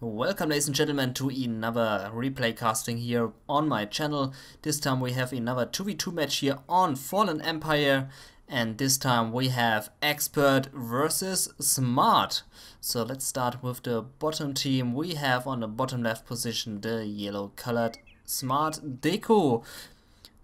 Welcome ladies and gentlemen to another replay casting here on my channel. This time we have another 2v2 match here on Fallen Empire, and this time we have Expert versus Smart. So let's start with the bottom team. We have on the bottom left position the yellow colored Smart Deco,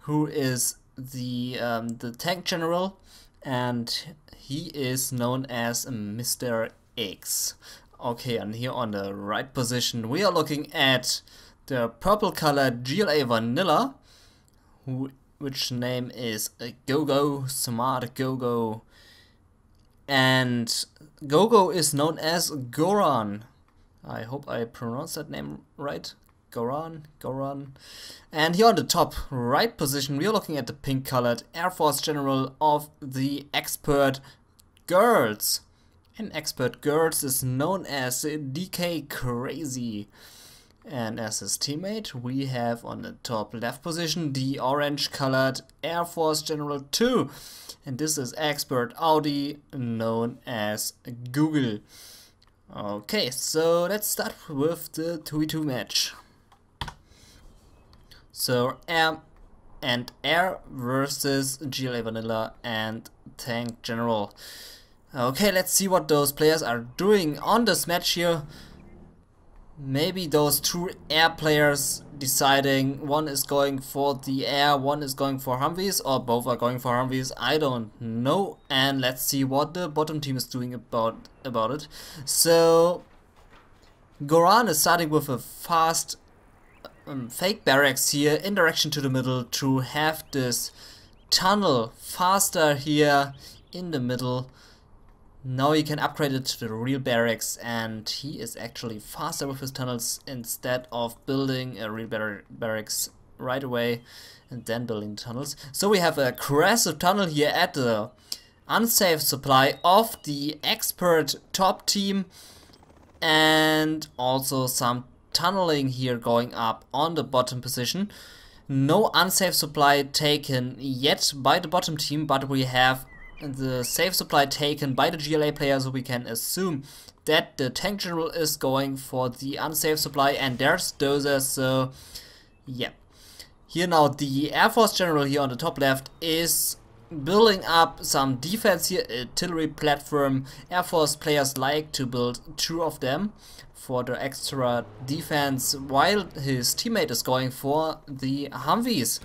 who is the tank general, and he is known as Mr. X. Okay, and here on the right position we are looking at the purple colored GLA Vanilla, which name is Gogo, Smart Gogo, and Gogo is known as Goran. I hope I pronounced that name right. Goran. And here on the top right position we are looking at the pink colored Air Force General of the Expert Girls. And Expert Girls is known as DK Crazy. And as his teammate we have on the top left position the orange colored Air Force General 2. And this is Expert Audi, known as Google. Okay, so let's start with the 2v2 match. So Air versus GLA Vanilla and Tank General. Okay, let's see what those players are doing on this match here. Maybe those two air players deciding one is going for the air, one is going for Humvees, or both are going for Humvees, I don't know. And let's see what the bottom team is doing about it. So Goran is starting with a fast fake barracks here in direction to the middle to have this tunnel faster here in the middle. Now you can upgrade it to the real barracks, and he is actually faster with his tunnels instead of building a real barracks right away and then building the tunnels. So we have a aggressive tunnel here at the unsafe supply of the Expert top team, and also some tunneling here going up on the bottom position. No unsafe supply taken yet by the bottom team, but we have the safe supply taken by the GLA player, so we can assume that the tank general is going for the unsafe supply, and there's Dozer. So yeah, here now the Air Force General here on the top left is building up some defense here, artillery platform. Air Force players like to build 2 of them for the extra defense, while his teammate is going for the Humvees.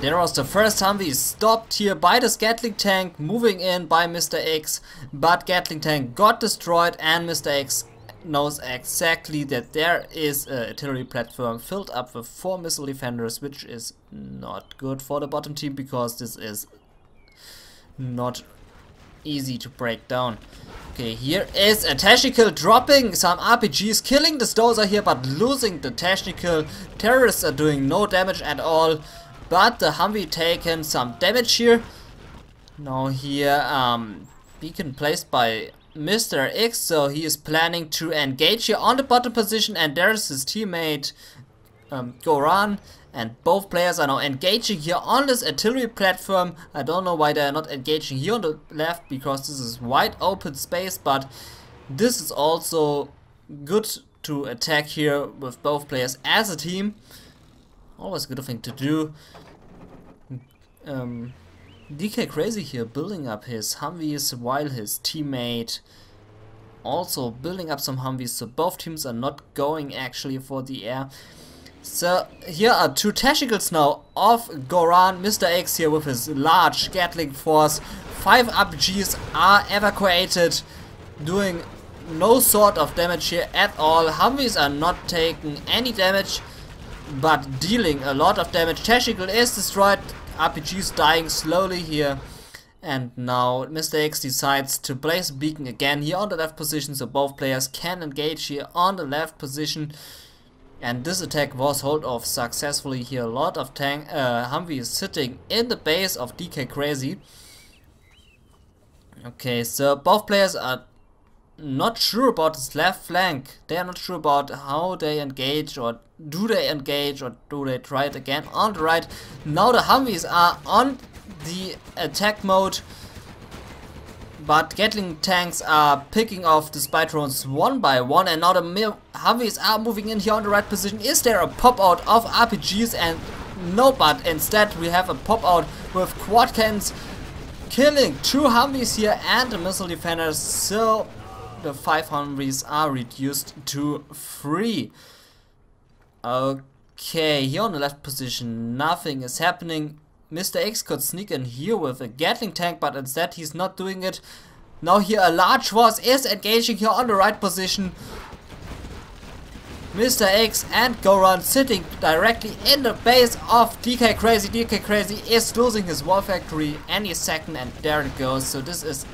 There was the first Humvee stopped here by the Gatling tank, moving in by Mr. X, but Gatling tank got destroyed, and Mr. X knows exactly that there is an artillery platform filled up with 4 missile defenders, which is not good for the bottom team because this is not easy to break down. Okay, here is a Technical dropping some RPGs, killing the Dozer here but losing the Technical. Terrorists are doing no damage at all, but the Humvee taken some damage here. Now here beacon placed by Mr. X, so he is planning to engage here on the bottom position, and there's his teammate Goran, and both players are now engaging here on this artillery platform. I don't know why they are not engaging here on the left, because this is wide open space, but this is also good to attack here with both players as a team. Always a good thing to do. DK Crazy here building up his Humvees, while his teammate also building up some Humvees, so both teams are not going actually for the air. So here are 2 Technicals now of Goran. Mr. X here with his large Gatling force. 5 RPGs are evacuated, doing no sort of damage here at all. Humvees are not taking any damage, but dealing a lot of damage. Technical is destroyed, RPGs dying slowly here, and now Mr. X decides to place a beacon again here on the left position, so both players can engage here on the left position. And this attack was held off successfully here. A lot of Humvees sitting in the base of DK Crazy. Okay, so both players are not sure about this left flank. They are not sure about how they engage, or do they engage, or do they try it again on the right. Now the Humvees are on the attack mode, but Gatling tanks are picking off the spy drones one by one, and now the Humvees are moving in here on the right position. Is there a pop out of RPGs? And no, but instead we have a pop out with quad cannons killing 2 Humvees here and the missile defenders, so the 5 Humvees are reduced to 3. Okay, here on the left position nothing is happening. Mr. X could sneak in here with a Gatling tank, but instead he's not doing it. Now here a large force is engaging here on the right position. Mr. X and Goran sitting directly in the base of DK Crazy. DK Crazy is losing his wall factory any second, and there it goes. So this is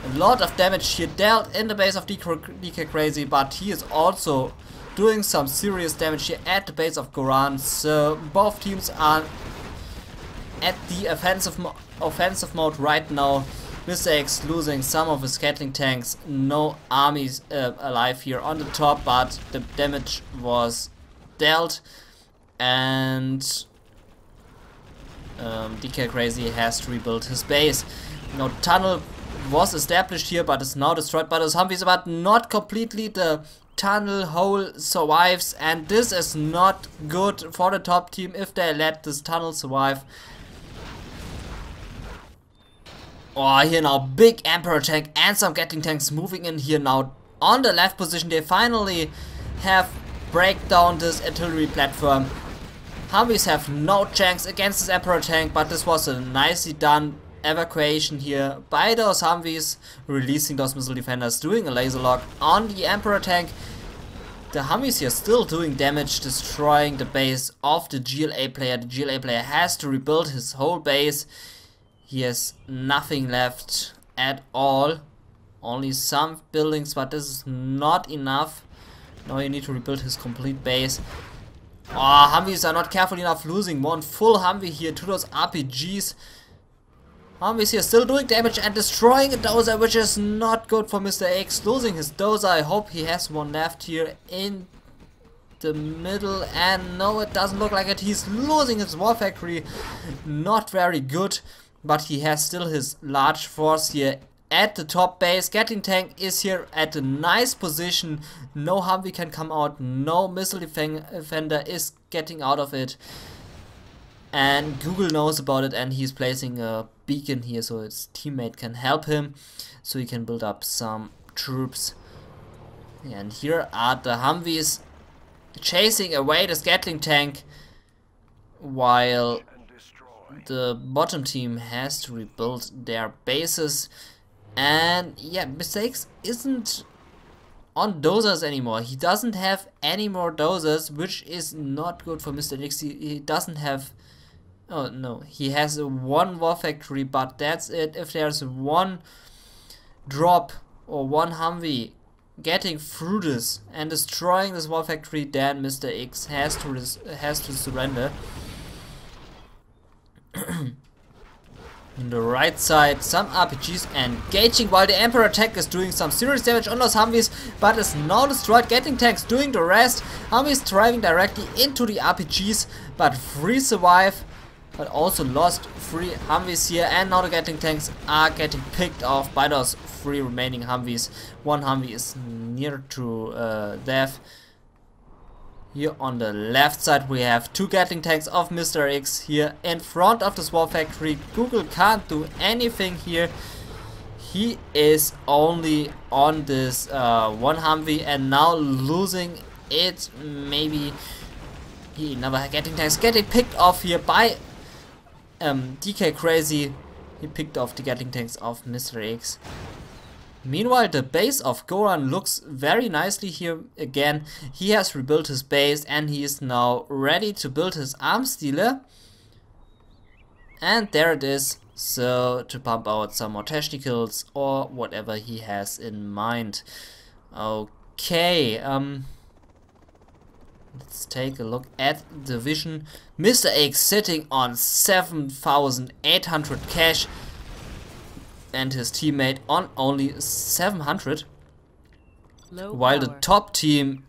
a lot of damage here dealt in the base of DK Crazy, but he is also doing some serious damage here at the base of Goran. So both teams are at the offensive mode right now. Mr. X losing some of his Gatling tanks, no armies alive here on the top, but the damage was dealt, and DK Crazy has to rebuild his base. No tunnel was established here, but is now destroyed by those Humvees, but not completely. The tunnel hole survives, and this is not good for the top team if they let this tunnel survive. Oh, here now, big Emperor tank and some Gatling tanks moving in here now on the left position. They finally have break down this artillery platform. Humvees have no chance against this Emperor tank, but this was a nicely done evacuation here by those Humvees, releasing those missile defenders, doing a laser lock on the Emperor tank. The Humvees here still doing damage, destroying the base of the GLA player. The GLA player has to rebuild his whole base. He has nothing left at all. Only some buildings, but this is not enough. Now you need to rebuild his complete base. Oh, Humvees are not careful enough, losing one full Humvee here to those RPGs. Humvees here still doing damage and destroying a dozer, which is not good for Mr. X. Losing his dozer. I hope he has one left here in the middle, and no, it doesn't look like it. He's losing his war factory. Not very good. But he has still his large force here at the top base. Gatling tank is here at a nice position. No Humvee can come out. No missile defender is getting out of it. And Google knows about it, and he's placing a beacon here so his teammate can help him. So he can build up some troops. And here are the Humvees chasing away this Gatling tank, while the bottom team has to rebuild their bases. And yeah, Mistakes isn't on dozers anymore. He doesn't have any more dozers, which is not good for Mr. X. He doesn't have... Oh no, he has one war factory, but that's it. If there's one drop or one Humvee getting through this and destroying this war factory, then Mr. X has to surrender. On the right side, some RPGs engaging, while the Emperor tank is doing some serious damage on those Humvees, but is now destroyed. Gatling tanks doing the rest. Humvees driving directly into the RPGs, but 3 survive, but also lost 3 Humvees here, and now the Gatling tanks are getting picked off by those 3 remaining Humvees. One Humvee is near to death. Here on the left side we have 2 Gatling tanks of Mr. X here in front of this war factory. Google can't do anything here. He is only on this one Humvee and now losing it. Maybe he never had Gatling tanks getting picked off here by DK Crazy. He picked off the Gatling tanks of Mr. X. Meanwhile, the base of Goran looks very nicely here again. He has rebuilt his base and he is now ready to build his arms dealer. And there it is. So, to pump out some more technicals or whatever he has in mind. Okay, let's take a look at the vision. Mr. X sitting on 7,800 cash. And his teammate on only 700, while the top team,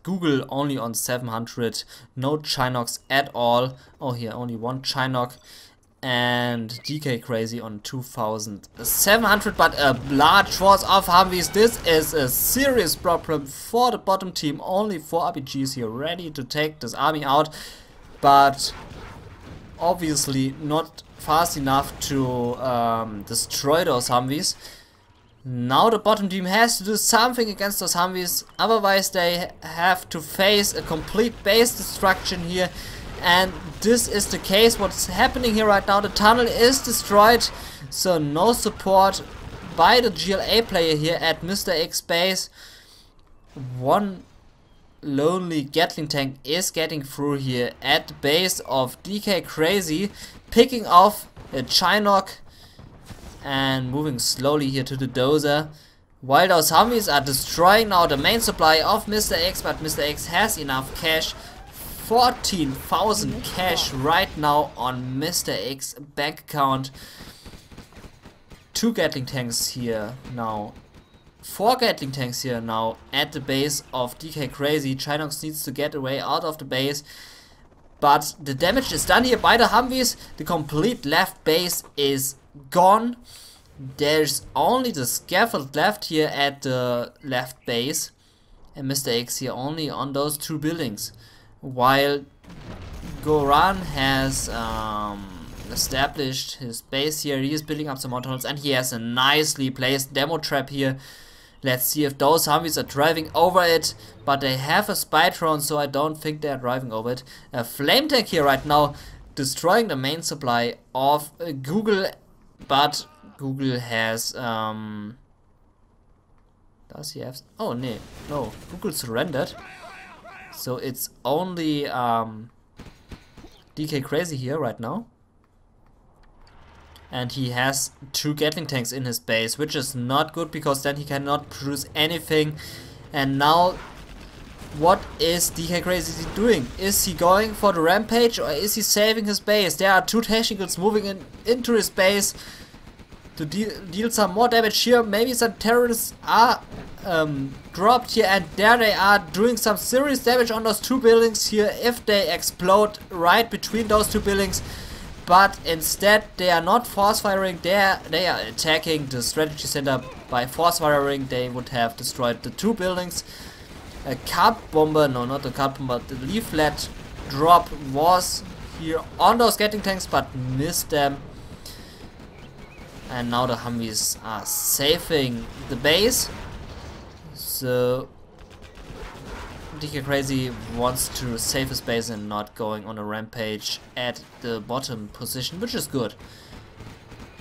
Google, only on 700, no Chinox at all. Oh, here only one Chinook, and DK Crazy on 2700, but a large force of Humvees. This is a serious problem for the bottom team. Only 4 RPGs here ready to take this army out, but obviously not fast enough to destroy those Humvees. Now the bottom team has to do something against those Humvees, otherwise they have to face a complete base destruction here. And this is the case. What's happening here right now, the tunnel is destroyed, so no support by the GLA player here at Mr. X base. One lonely Gatling tank is getting through here at the base of DK Crazy, picking off a Chinook and moving slowly here to the dozer, while those Humvees are destroying now the main supply of Mr. X, but Mr. X has enough cash. 14,000 cash right now on Mr. X bank account. 2 Gatling tanks here now. 4 Gatling tanks here now at the base of DK Crazy. Chinox needs to get away out of the base, but the damage is done here by the Humvees. The complete left base is gone. There's only the scaffold left here at the left base, and Mr. X here only on those 2 buildings. While Goran has established his base here, he is building up some more tunnels, and he has a nicely placed demo trap here. Let's see if those Humvees are driving over it, but they have a spy drone, so I don't think they are driving over it. A flame tank here right now, destroying the main supply of Google, but Google has does he have? Oh no, Google surrendered. So it's only DK Crazy here right now. And he has 2 Gatling tanks in his base, which is not good because then he cannot produce anything. And now, what is DK Crazy doing? Is he going for the rampage or is he saving his base? There are 2 technicals moving into his base to deal some more damage here. Maybe some terrorists are dropped here, and there they are doing some serious damage on those 2 buildings here if they explode right between those 2 buildings. But instead they are not force firing, they are attacking the strategy center. By force firing they would have destroyed the 2 buildings. A card bomber, no, not the card bomber, the leaflet drop was here on those Gatling tanks but missed them. And now the Humvees are saving the base. So DK Crazy wants to save his base and not going on a rampage at the bottom position, which is good.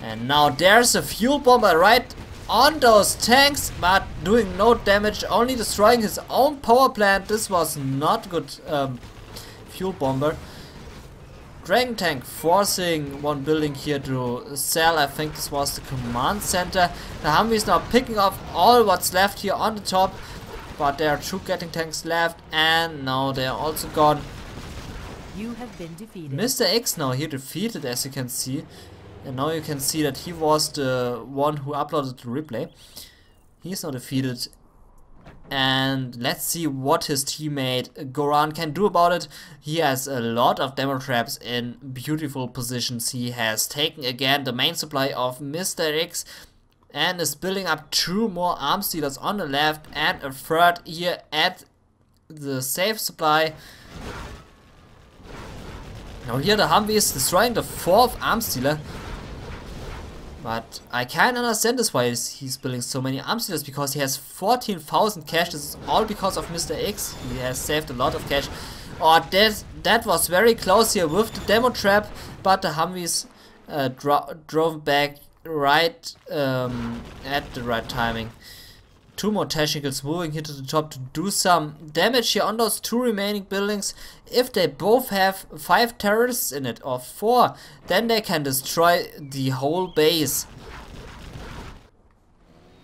And now there's a fuel bomber right on those tanks, but doing no damage, only destroying his own power plant. This was not good fuel bomber. Dragon tank forcing 1 building here to sell. I think this was the command center. The Humvees now picking off all what's left here on the top, but there are 2 Gatling tanks left, and now they are also gone. You have been defeated. Mr. X now here defeated, as you can see, and now you can see that he was the one who uploaded the replay. He's now defeated. And let's see what his teammate Goran can do about it. He has a lot of demo traps in beautiful positions. He has taken again the main supply of Mr. X and is building up 2 more arms dealers on the left and a 3rd here at the safe supply. Now here the Humvee is destroying the 4th arms dealer. But I can't understand this why he's building so many arms dealers, because he has 14,000 cash. This is all because of Mr. X. He has saved a lot of cash. Oh, that was very close here with the demo trap, but the Humvees drove back right at the right timing. 2 more technicals moving here to the top to do some damage here on those 2 remaining buildings. If they both have 5 terrorists in it, or 4, then they can destroy the whole base.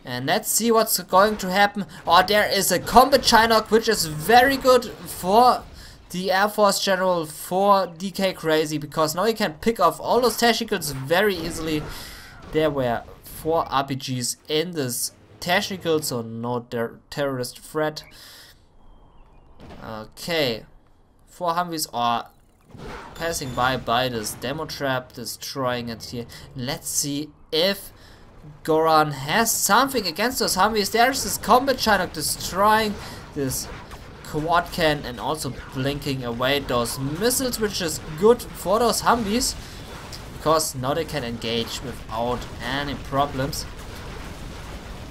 And let's see what's going to happen. Oh, there is a combat Chinook, which is very good for the Air Force General, for DK Crazy, because now he can pick off all those technicals very easily. There were 4 RPGs in this technical, so no terrorist threat. Okay, 4 Humvees, or passing by this demo trap, destroying it here. Let's see if Goran has something against those Humvees. There's this combat Chinook destroying this quad can and also blinking away those missiles, which is good for those Humvees because now they can engage without any problems.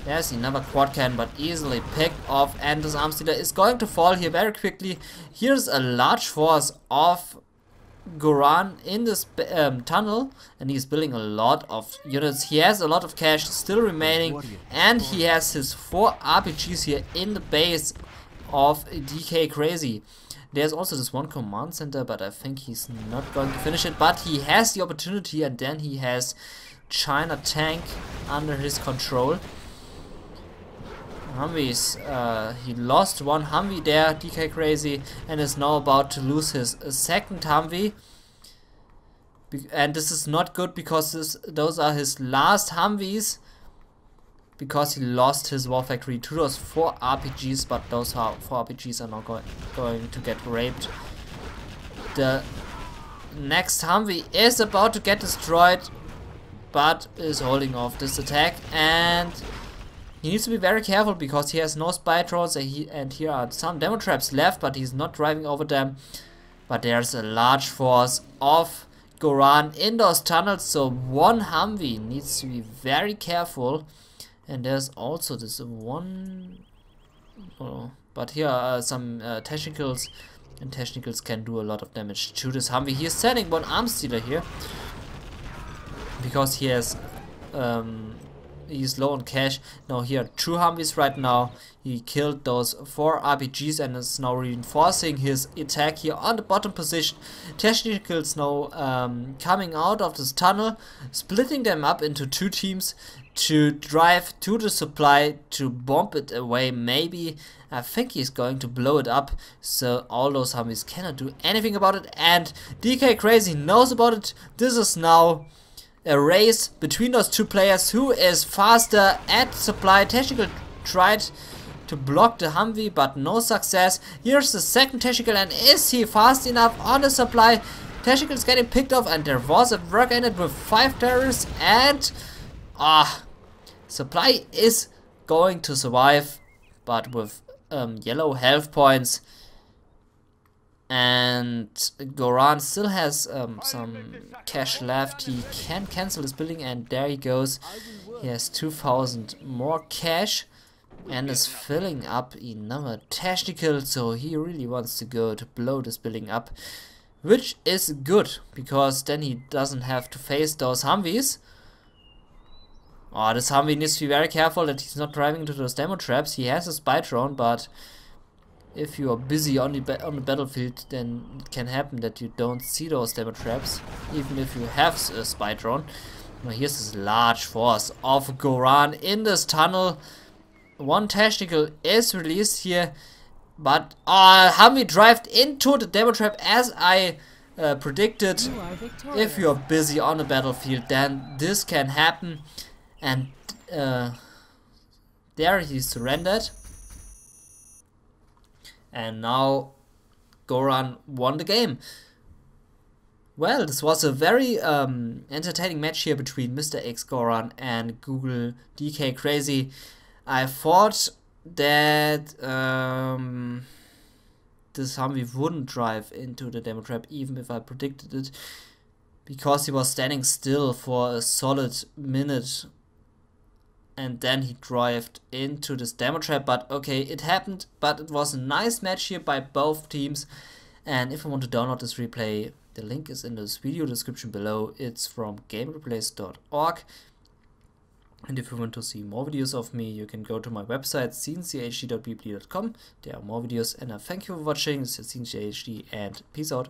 There's another quad can, but easily picked off, and this arms dealer is going to fall here very quickly. Here's a large force of Goran in this tunnel, and he's building a lot of units. He has a lot of cash still remaining, and he has his 4 RPGs here in the base of DK Crazy. There's also this one command center, but I think he's not going to finish it, but he has the opportunity, and then he has China tank under his control. Humvees, he lost one Humvee there, DK Crazy, and is now about to lose his second Humvee. And this is not good because those are his last Humvees, because he lost his war factory to those 4 RPGs, but those 4 RPGs are now going to get raped. The next Humvee is about to get destroyed, but is holding off this attack, and he needs to be very careful because he has no spy drones, and here are some demo traps left, but he's not driving over them. But there's a large force of Goran in those tunnels, so one Humvee needs to be very careful. And there's also this one, but here are some technicals, and technicals can do a lot of damage to this Humvee. He is sending one arms dealer here because he has he's low on cash. Now here are 2 Humvees right now. He killed those 4 RPGs and is now reinforcing his attack here on the bottom position. Technicals now coming out of this tunnel, splitting them up into 2 teams to drive to the supply to bomb it away. Maybe I think he's going to blow it up, so all those Humvees cannot do anything about it, and DK Crazy knows about it. This is now a race between those 2 players, who is faster at supply. Technical tried to block the Humvee, but no success. Here's the second Technical, and is he fast enough on the supply? Technical's getting picked off, and there was a work in it with 5 terrorists, and supply is going to survive, but with yellow health points. And Goran still has some cash left. He can cancel his building, and there he goes. He has 2,000 more cash and is filling up another technical, so he really wants to go to blow this building up, which is good because then he doesn't have to face those Humvees. This Humvee needs to be very careful that he's not driving into those demo traps. He has a spy drone, but if you are busy on the battlefield, then it can happen that you don't see those demo traps, even if you have a spy drone. Now here's this large force of Goran in this tunnel. One technical is released here, but Humvee drove into the demo trap as I predicted. If you are busy on the battlefield, then this can happen, and there he surrendered. And now Goran won the game. Well, this was a very entertaining match here between Mr. X Goran and Google DK Crazy. I thought that this Humvee wouldn't drive into the demo trap, even if I predicted it, because he was standing still for a solid minute. And then he drove into this demo trap, but okay, it happened. But it was a nice match here by both teams. And if you want to download this replay, the link is in this video description below. It's from gamereplays.org. And if you want to see more videos of me, you can go to my website cncHD.bbly.com. There are more videos, and I thank you for watching. This is cncHD, and peace out.